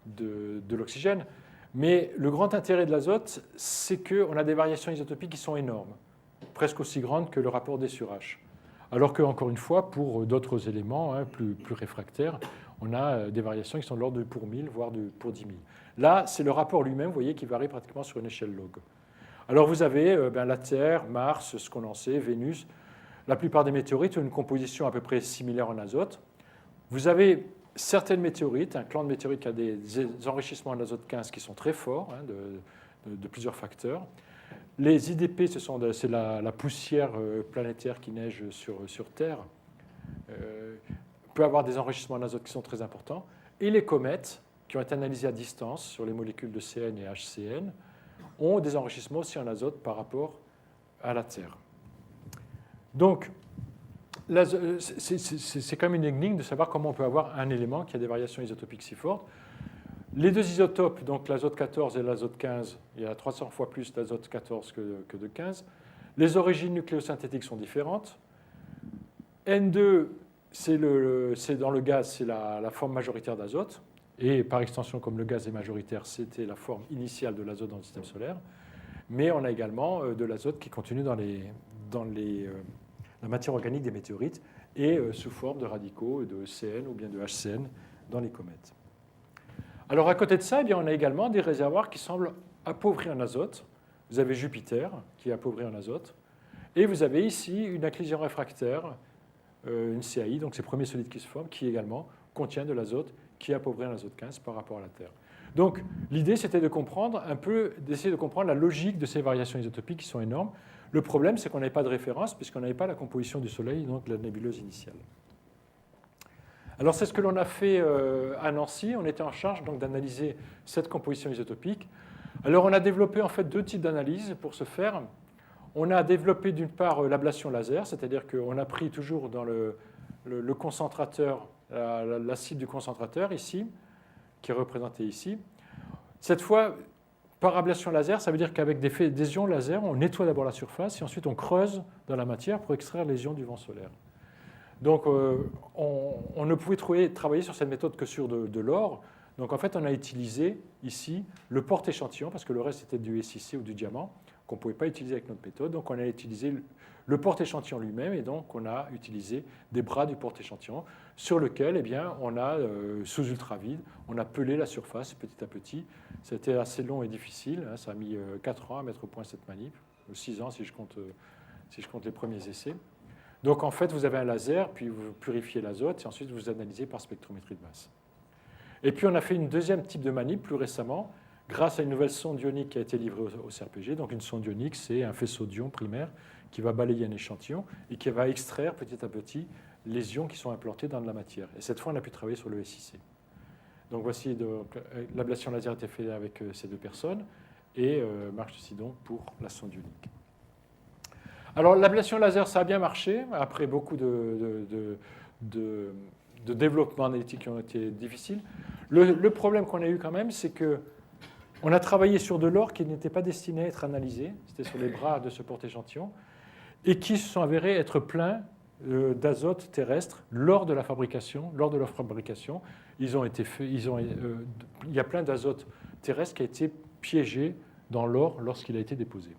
de l'oxygène. Mais le grand intérêt de l'azote, c'est qu'on a des variations isotopiques qui sont énormes, presque aussi grandes que le rapport D sur H. Alors qu'encore une fois, pour d'autres éléments plus réfractaires, on a des variations qui sont de l'ordre de pour 1000, voire pour 10 000. Là, c'est le rapport lui-même, vous voyez, qui varie pratiquement sur une échelle log. Alors vous avez la Terre, Mars, ce qu'on en sait, Vénus. La plupart des météorites ont une composition à peu près similaire en azote. Vous avez certaines météorites, un clan de météorites qui a des enrichissements en azote 15 qui sont très forts, de plusieurs facteurs. Les IDP, c'est la poussière planétaire qui neige sur Terre, peut avoir des enrichissements en azote qui sont très importants. Et les comètes, qui ont été analysées à distance sur les molécules de CN et HCN, ont des enrichissements aussi en azote par rapport à la Terre. Donc, c'est quand même une énigme de savoir comment on peut avoir un élément qui a des variations isotopiques si fortes. Les deux isotopes, donc l'azote 14 et l'azote 15, il y a 300 fois plus d'azote 14 que de 15. Les origines nucléosynthétiques sont différentes. N2, c'est dans le gaz, c'est la forme majoritaire d'azote. Et par extension, comme le gaz est majoritaire, c'était la forme initiale de l'azote dans le système solaire. Mais on a également de l'azote qui continue dans la matière organique des météorites et sous forme de radicaux de CN ou bien de HCN dans les comètes. Alors à côté de ça, eh bien, on a également des réservoirs qui semblent appauvris en azote. Vous avez Jupiter qui est appauvri en azote. Et vous avez ici une inclusion réfractaire, une CAI, donc ces premiers solides qui se forment, qui également contient de l'azote qui est appauvri en azote 15 par rapport à la Terre. Donc l'idée, c'était d'essayer de comprendre la logique de ces variations isotopiques qui sont énormes. Le problème, c'est qu'on n'avait pas de référence puisqu'on n'avait pas la composition du Soleil, donc la nébuleuse initiale. Alors c'est ce que l'on a fait à Nancy. On était en charge donc d'analyser cette composition isotopique. Alors on a développé en fait deux types d'analyses pour ce faire. On a développé d'une part l'ablation laser, c'est-à-dire qu'on a pris toujours dans le concentrateur, la cible du concentrateur ici, qui est représentée ici. Cette fois, par ablation laser, ça veut dire qu'avec des ions laser, on nettoie d'abord la surface et ensuite on creuse dans la matière pour extraire les ions du vent solaire. Donc on ne pouvait travailler sur cette méthode que sur de l'or. Donc en fait, on a utilisé ici le porte-échantillon, parce que le reste était du SiC ou du diamant, qu'on ne pouvait pas utiliser avec notre méthode. Donc on a utilisé le porte-échantillon lui-même, et donc on a utilisé des bras du porte-échantillon sur lequel, eh bien, on a, sous ultravide, on a pelé la surface petit à petit. C'était assez long et difficile, hein, ça a mis 4 ans à mettre au point cette manip, 6 ans si je compte les premiers essais. Donc en fait, vous avez un laser, puis vous purifiez l'azote, et ensuite vous analysez par spectrométrie de masse. Et puis on a fait une deuxième type de manip plus récemment, grâce à une nouvelle sonde ionique qui a été livrée au CRPG. Donc une sonde ionique, c'est un faisceau d'ions primaire qui va balayer un échantillon et qui va extraire petit à petit les ions qui sont implantés dans de la matière. Et cette fois, on a pu travailler sur le SiC. Donc voici, l'ablation laser a été faite avec ces deux personnes, et marche ici donc pour la sonde ionique. Alors l'ablation laser, ça a bien marché, après beaucoup de développements analytiques qui ont été difficiles. Le problème qu'on a eu quand même, c'est qu'on a travaillé sur de l'or qui n'était pas destiné à être analysé, c'était sur les bras de ce porte-échantillon, et qui se sont avérés être pleins d'azote terrestre lors de la fabrication. Lors de leur fabrication, il y a plein d'azote terrestre qui a été piégé dans l'or lorsqu'il a été déposé.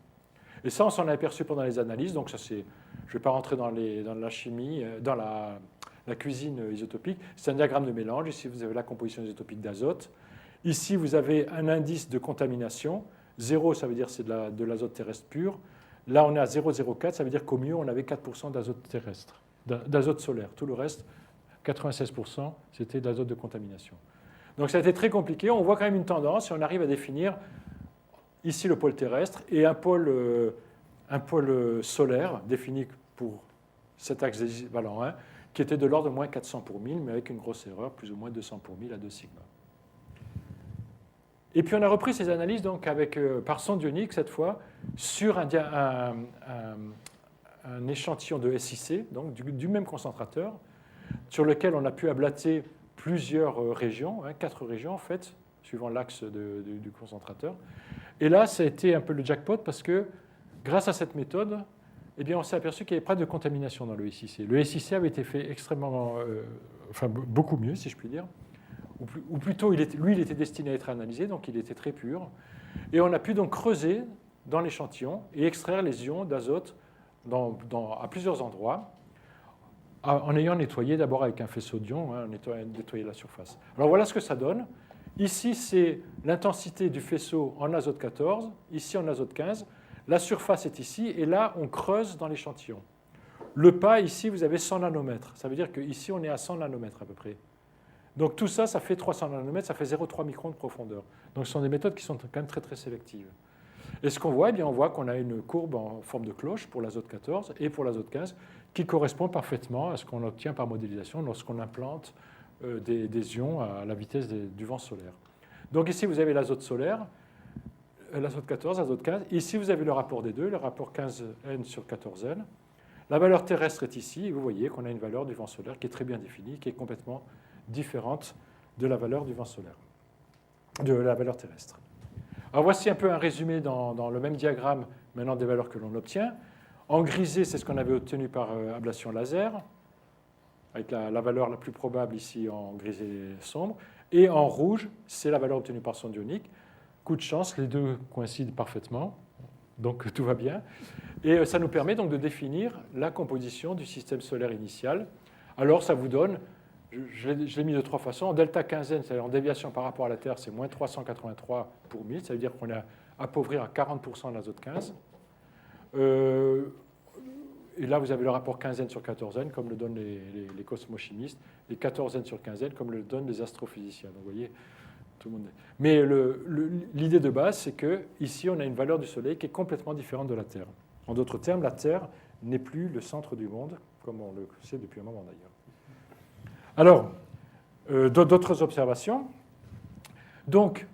Et ça, on s'en est aperçu pendant les analyses. Donc ça, je ne vais pas rentrer dans la chimie, dans la cuisine isotopique. C'est un diagramme de mélange. Ici, vous avez la composition isotopique d'azote. Ici, vous avez un indice de contamination. 0, ça veut dire que c'est de l'azote terrestre pur. Là, on est à 0,04, ça veut dire qu'au mieux, on avait 4% d'azote terrestre, d'azote solaire. Tout le reste, 96%, c'était d'azote de contamination. Donc ça a été très compliqué. On voit quand même une tendance et on arrive à définir ici le pôle terrestre et un pôle solaire défini pour cet axe valant 1 qui était de l'ordre de moins 400 pour 1000, mais avec une grosse erreur, plus ou moins 200 pour 1000 à 2 sigma. Et puis on a repris ces analyses donc par sonde ionique cette fois sur un échantillon de SiC, donc du même concentrateur, sur lequel on a pu ablater plusieurs régions, 4 régions en fait, suivant l'axe du concentrateur. Et là, ça a été un peu le jackpot parce que grâce à cette méthode, eh bien, on s'est aperçu qu'il n'y avait pas de contamination dans le SiC. Le SiC avait été fait extrêmement, beaucoup mieux, si je puis dire. Ou plutôt, il était destiné à être analysé, donc il était très pur. Et on a pu donc creuser dans l'échantillon et extraire les ions d'azote à plusieurs endroits, en ayant nettoyé d'abord avec un faisceau d'ions, nettoyé la surface. Alors voilà ce que ça donne. Ici, c'est l'intensité du faisceau en azote 14, ici en azote 15. La surface est ici, et là, on creuse dans l'échantillon. Le pas, ici, vous avez 100 nanomètres. Ça veut dire qu'ici, on est à 100 nanomètres à peu près. Donc tout ça, ça fait 300 nanomètres, ça fait 0,3 microns de profondeur. Donc ce sont des méthodes qui sont quand même très, très sélectives. Et ce qu'on voit, eh bien, on voit qu'on a une courbe en forme de cloche pour l'azote 14 et pour l'azote 15 qui correspond parfaitement à ce qu'on obtient par modélisation lorsqu'on implante des ions à la vitesse du vent solaire. Donc ici, vous avez l'azote solaire, l'azote 14, l'azote 15. Ici, vous avez le rapport des deux, le rapport 15N sur 14N. La valeur terrestre est ici, et vous voyez qu'on a une valeur du vent solaire qui est très bien définie, qui est complètement différente de la valeur du vent solaire, de la valeur terrestre. Alors voici un peu un résumé dans le même diagramme maintenant des valeurs que l'on obtient. En grisé, c'est ce qu'on avait obtenu par ablation laser, avec la valeur la plus probable ici en grisé sombre. Et en rouge, c'est la valeur obtenue par sonde ionique. Coup de chance, les deux coïncident parfaitement, donc tout va bien. Et ça nous permet donc de définir la composition du système solaire initial. Alors ça vous donne, je l'ai mis de 3 façons, en delta 15N, c'est-à-dire en déviation par rapport à la Terre, c'est moins 383 pour 1000, ça veut dire qu'on a appauvrir à 40% l'azote 15. Et là, vous avez le rapport 15N sur 14N, comme le donnent les cosmochimistes, et 14N sur 15N, comme le donnent les astrophysiciens. Donc, vous voyez, tout le monde. Mais l'idée de base, c'est qu'ici, on a une valeur du Soleil qui est complètement différente de la Terre. En d'autres termes, la Terre n'est plus le centre du monde, comme on le sait depuis un moment d'ailleurs. Alors, d'autres observations. Donc,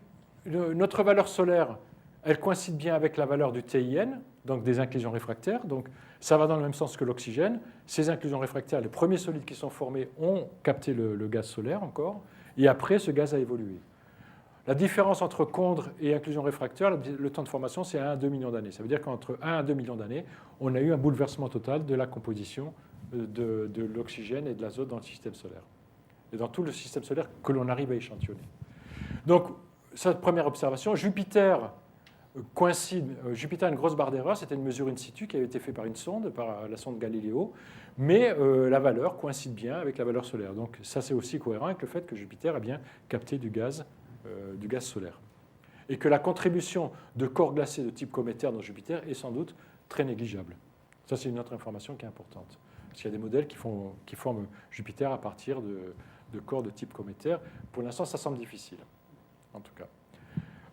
notre valeur solaire, elle coïncide bien avec la valeur du TIN. donc des inclusions réfractaires. Donc ça va dans le même sens que l'oxygène. Ces inclusions réfractaires, les premiers solides qui sont formés ont capté le gaz solaire encore, et après ce gaz a évolué. La différence entre condre et inclusion réfractaire, le temps de formation, c'est 1 à 2 millions d'années. Ça veut dire qu'entre 1 à 2 millions d'années, on a eu un bouleversement total de la composition de l'oxygène et de l'azote dans le système solaire. Et dans tout le système solaire que l'on arrive à échantillonner. Donc, cette première observation, Jupiter coïncide. Jupiter a une grosse barre d'erreur, c'était une mesure in situ qui avait été faite par une sonde, par la sonde Galileo, mais la valeur coïncide bien avec la valeur solaire. Donc ça, c'est aussi cohérent avec le fait que Jupiter a bien capté du gaz solaire. Et que la contribution de corps glacés de type cométaire dans Jupiter est sans doute très négligeable. Ça, c'est une autre information qui est importante. Parce qu'il y a des modèles qui forment Jupiter à partir de corps de type cométaire. Pour l'instant, ça semble difficile, en tout cas.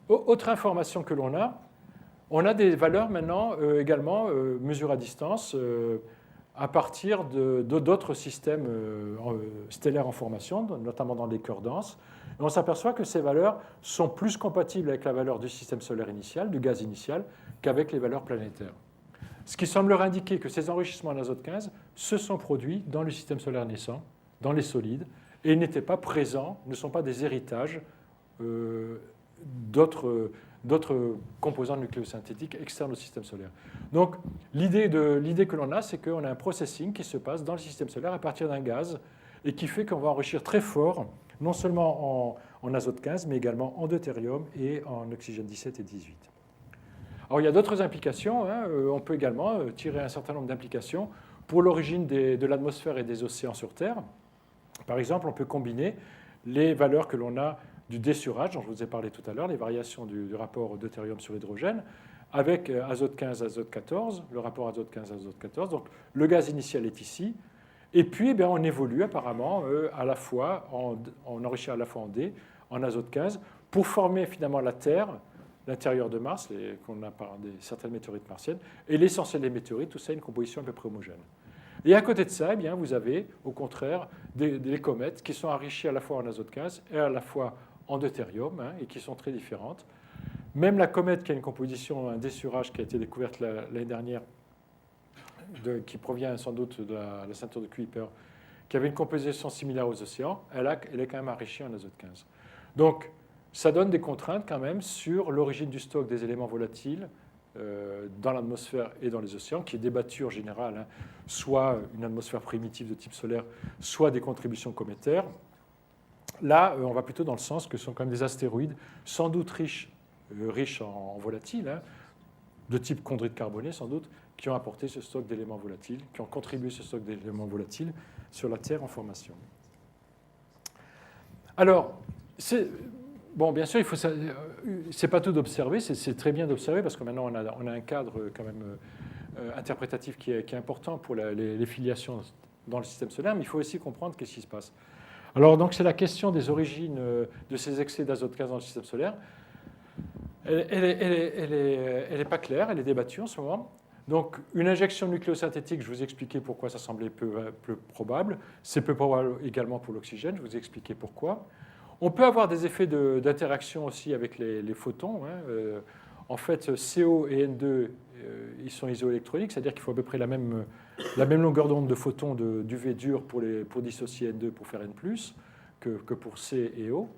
Autre information que l'on a, on a des valeurs maintenant également mesurées à distance à partir d'autres systèmes stellaires en formation, notamment dans des cœurs denses. Et on s'aperçoit que ces valeurs sont plus compatibles avec la valeur du système solaire initial, du gaz initial, qu'avec les valeurs planétaires. Ce qui semblerait indiquer que ces enrichissements en azote 15 se sont produits dans le système solaire naissant, dans les solides, et n'étaient pas présents, ne sont pas des héritages d'autres composants nucléosynthétiques externes au système solaire. Donc l'idée que l'on a, c'est qu'on a un processing qui se passe dans le système solaire à partir d'un gaz et qui fait qu'on va enrichir très fort, non seulement en azote 15, mais également en deutérium et en oxygène 17 et 18. Alors il y a d'autres implications, hein. On peut également tirer un certain nombre d'implications pour l'origine de l'atmosphère et des océans sur Terre. Par exemple, on peut combiner les valeurs que l'on a du dessurage, dont je vous ai parlé tout à l'heure, les variations du rapport deutérium sur hydrogène, avec azote 15, azote 14, le rapport azote 15, azote 14. Donc le gaz initial est ici. Et puis, on évolue apparemment à la fois, on enrichit à la fois en D, en azote 15, pour former finalement la Terre, l'intérieur de Mars, qu'on a par certaines météorites martiennes, et l'essentiel des météorites, tout ça une composition à peu près homogène. Et à côté de ça, vous avez au contraire des comètes qui sont enrichies à la fois en azote 15 et à la fois en deutérium, hein, et qui sont très différentes. Même la comète qui a une composition, un dessurage qui a été découverte l'année dernière, qui provient sans doute de la ceinture de Kuiper, qui avait une composition similaire aux océans, elle est quand même enrichie en azote 15. Donc, ça donne des contraintes quand même sur l'origine du stock des éléments volatiles dans l'atmosphère et dans les océans, qui est débattu en général, hein, soit une atmosphère primitive de type solaire, soit des contributions cométaires. Là, on va plutôt dans le sens que ce sont quand même des astéroïdes, sans doute riches en volatiles, hein, de type chondrite carbonée sans doute, qui ont apporté ce stock d'éléments volatiles, qui ont contribué ce stock d'éléments volatiles sur la Terre en formation. Alors, bien sûr, c'est pas tout d'observer, c'est très bien d'observer parce que maintenant on a un cadre quand même interprétatif qui est important pour les filiations dans le système solaire, mais il faut aussi comprendre qu'est-ce qui se passe. Alors, donc, c'est la question des origines de ces excès d'azote 15 dans le système solaire. Elle n'est pas claire, elle est débattue en ce moment. Donc, une injection nucléosynthétique, je vous ai expliqué pourquoi ça semblait peu probable. C'est peu probable également pour l'oxygène, je vous ai expliqué pourquoi. On peut avoir des effets d'interaction aussi avec les photons, hein. En fait, CO et N2, ils sont isoélectroniques, c'est-à-dire qu'il faut à peu près la même longueur d'onde de photons d'UV dur pour dissocier N2 pour faire N+, que pour C et O.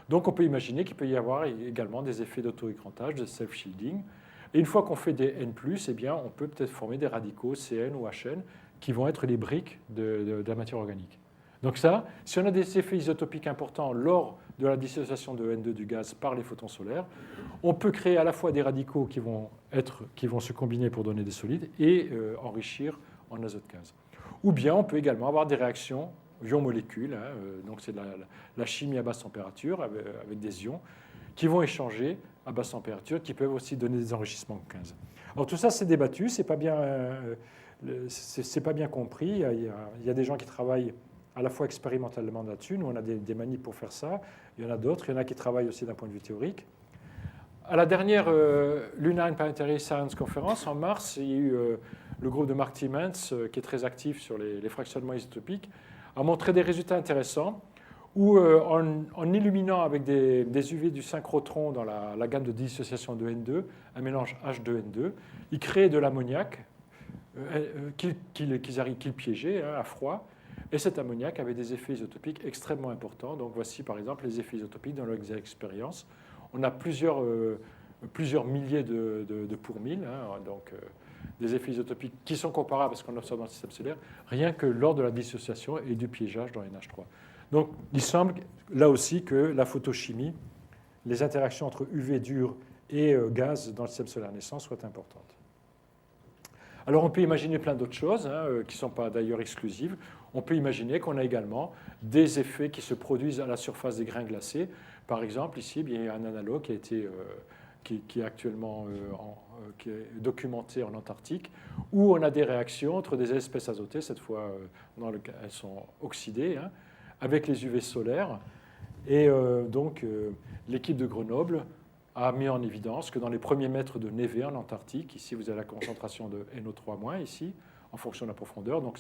Donc on peut imaginer qu'il peut y avoir également des effets d'auto-écrantage, de self-shielding. Et une fois qu'on fait des N+, on peut peut-être former des radicaux CN ou HN qui vont être les briques de la matière organique. Donc ça, si on a des effets isotopiques importants lors de la dissociation de N2 du gaz par les photons solaires, on peut créer à la fois des radicaux qui vont se combiner pour donner des solides et enrichir en azote 15. Ou bien on peut également avoir des réactions ions-molécules, hein, donc c'est de la chimie à basse température avec des ions qui vont échanger à basse température, qui peuvent aussi donner des enrichissements en 15. Alors tout ça c'est débattu, c'est pas bien compris. Il y a des gens qui travaillent à la fois expérimentalement là-dessus. Nous, on a des manips pour faire ça. Il y en a d'autres. Il y en a qui travaillent aussi d'un point de vue théorique. À la dernière Lunar Interplanetary Science Conference, en mars, il y a eu le groupe de Mark Timmons, qui est très actif sur les fractionnements isotopiques, a montré des résultats intéressants où en illuminant avec des UV du synchrotron dans la gamme de dissociation de N2, un mélange H2N2, ils créaient de l'ammoniac qu'ils piégeaient à froid, et cet ammoniac avait des effets isotopiques extrêmement importants. Donc voici par exemple les effets isotopiques dans leurs expériences. On a plusieurs milliers de pour mille, donc des effets isotopiques qui sont comparables à ce qu'on observe dans le système solaire, rien que lors de la dissociation et du piégeage dans NH3. Donc il semble là aussi que la photochimie, les interactions entre UV dur et gaz dans le système solaire naissant soient importantes. Alors on peut imaginer plein d'autres choses qui ne sont pas d'ailleurs exclusives. On peut imaginer qu'on a également des effets qui se produisent à la surface des grains glacés. Par exemple, ici, il y a un analogue qui est actuellement qui est documenté en Antarctique, où on a des réactions entre des espèces azotées, cette fois elles sont oxydées, avec les UV solaires. Et donc l'équipe de Grenoble a mis en évidence que dans les premiers mètres de névé en Antarctique, ici vous avez la concentration de NO3-, ici, en fonction de la profondeur, donc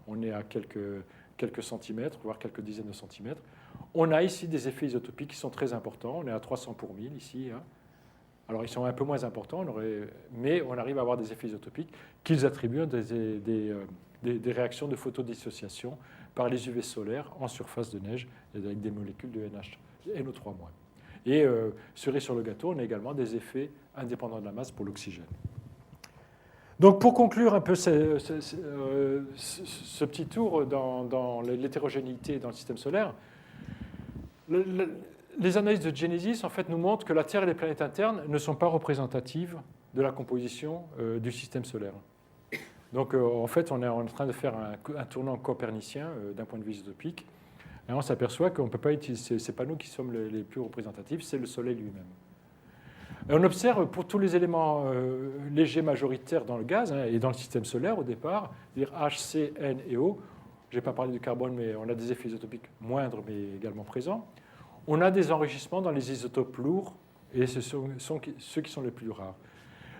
on est à quelques centimètres, voire quelques dizaines de centimètres. On a ici des effets isotopiques qui sont très importants, on est à 300 pour 1000 ici. Alors ils sont un peu moins importants, mais on arrive à avoir des effets isotopiques qu'ils attribuent à des réactions de photodissociation par les UV solaires en surface de neige avec des molécules de NO3-. Et cerise sur le gâteau, on a également des effets indépendants de la masse pour l'oxygène. Donc pour conclure un peu ce petit tour dans l'hétérogénéité dans le système solaire, les analyses de Genesis en fait, nous montrent que la Terre et les planètes internes ne sont pas représentatives de la composition du système solaire. Donc en fait, on est en train de faire un tournant copernicien d'un point de vue isotopique. Et on s'aperçoit qu'on ne peut pas utiliser, ce n'est pas nous qui sommes les plus représentatifs, c'est le Soleil lui-même. Et on observe pour tous les éléments légers majoritaires dans le gaz et dans le système solaire au départ, c'est-à-dire H, C, N et O. Je n'ai pas parlé du carbone, mais on a des effets isotopiques moindres, mais également présents. On a des enrichissements dans les isotopes lourds, et ce sont ceux qui sont les plus rares.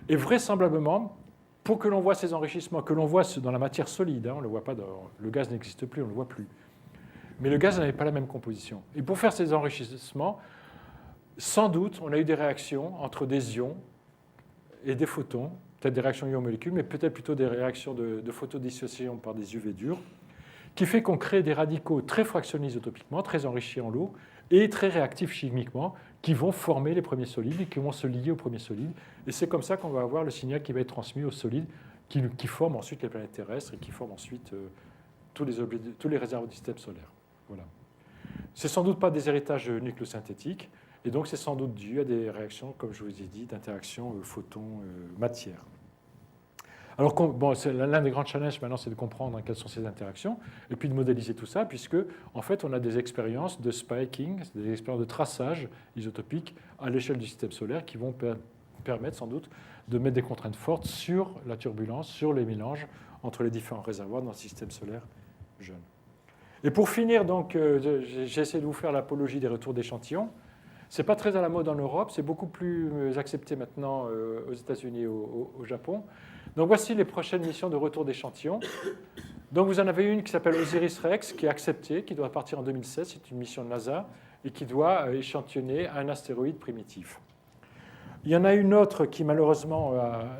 Et vraisemblablement, pour que l'on voit ces enrichissements, que l'on voit dans la matière solide, on ne le voit pas, le gaz n'existe plus, on ne le voit plus. Mais le gaz n'avait pas la même composition. Et pour faire ces enrichissements, sans doute, on a eu des réactions entre des ions et des photons, peut-être des réactions ion-molécules, mais peut-être plutôt des réactions de photodissociation par des UV durs, qui fait qu'on crée des radicaux très fractionnés isotopiquement, très enrichis en l'eau, et très réactifs chimiquement, qui vont former les premiers solides et qui vont se lier aux premiers solides. Et c'est comme ça qu'on va avoir le signal qui va être transmis aux solides, qui forment ensuite les planètes terrestres et qui forment ensuite tous les réservoirs du système solaire. Voilà. Ce n'est sans doute pas des héritages nucléosynthétiques, et donc c'est sans doute dû à des réactions, comme je vous ai dit, d'interaction photon-matière. Alors, bon, l'un des grands challenges maintenant, c'est de comprendre quelles sont ces interactions, et puis de modéliser tout ça, puisque, en fait, on a des expériences de spiking, des expériences de traçage isotopique à l'échelle du système solaire qui vont permettre sans doute de mettre des contraintes fortes sur la turbulence, sur les mélanges entre les différents réservoirs dans le système solaire jeune. Et pour finir, donc, j'ai essayé de vous faire l'apologie des retours d'échantillons. Ce n'est pas très à la mode en Europe, c'est beaucoup plus accepté maintenant aux États-Unis et au Japon. Donc voici les prochaines missions de retour d'échantillons. Donc vous en avez une qui s'appelle Osiris-Rex, qui est acceptée, qui doit partir en 2016, c'est une mission de NASA, et qui doit échantillonner un astéroïde primitif. Il y en a une autre qui malheureusement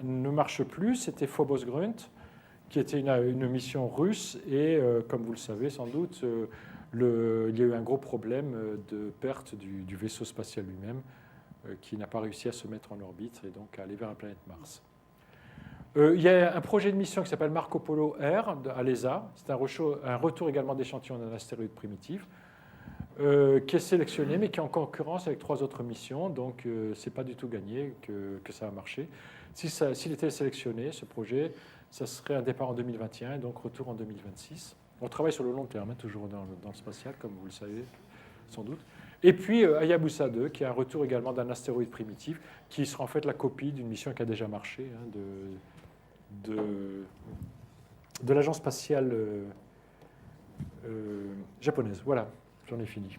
ne marche plus, c'était Phobos-Grunt, qui était une mission russe, et comme vous le savez sans doute, il y a eu un gros problème de perte du vaisseau spatial lui-même, qui n'a pas réussi à se mettre en orbite et donc à aller vers la planète Mars. Il y a un projet de mission qui s'appelle Marco Polo R à l'ESA. C'est un retour également d'échantillons d'un astéroïde primitif qui est sélectionné, mais qui est en concurrence avec 3 autres missions. Donc, ce n'est pas du tout gagné que ça va marcher. S'il était sélectionné, ce projet, ça serait un départ en 2021 et donc retour en 2026. On travaille sur le long terme, toujours dans le spatial, comme vous le savez sans doute. Et puis Hayabusa 2, qui est un retour également d'un astéroïde primitif, qui sera en fait la copie d'une mission qui a déjà marché, de l'agence spatiale japonaise. Voilà, j'en ai fini.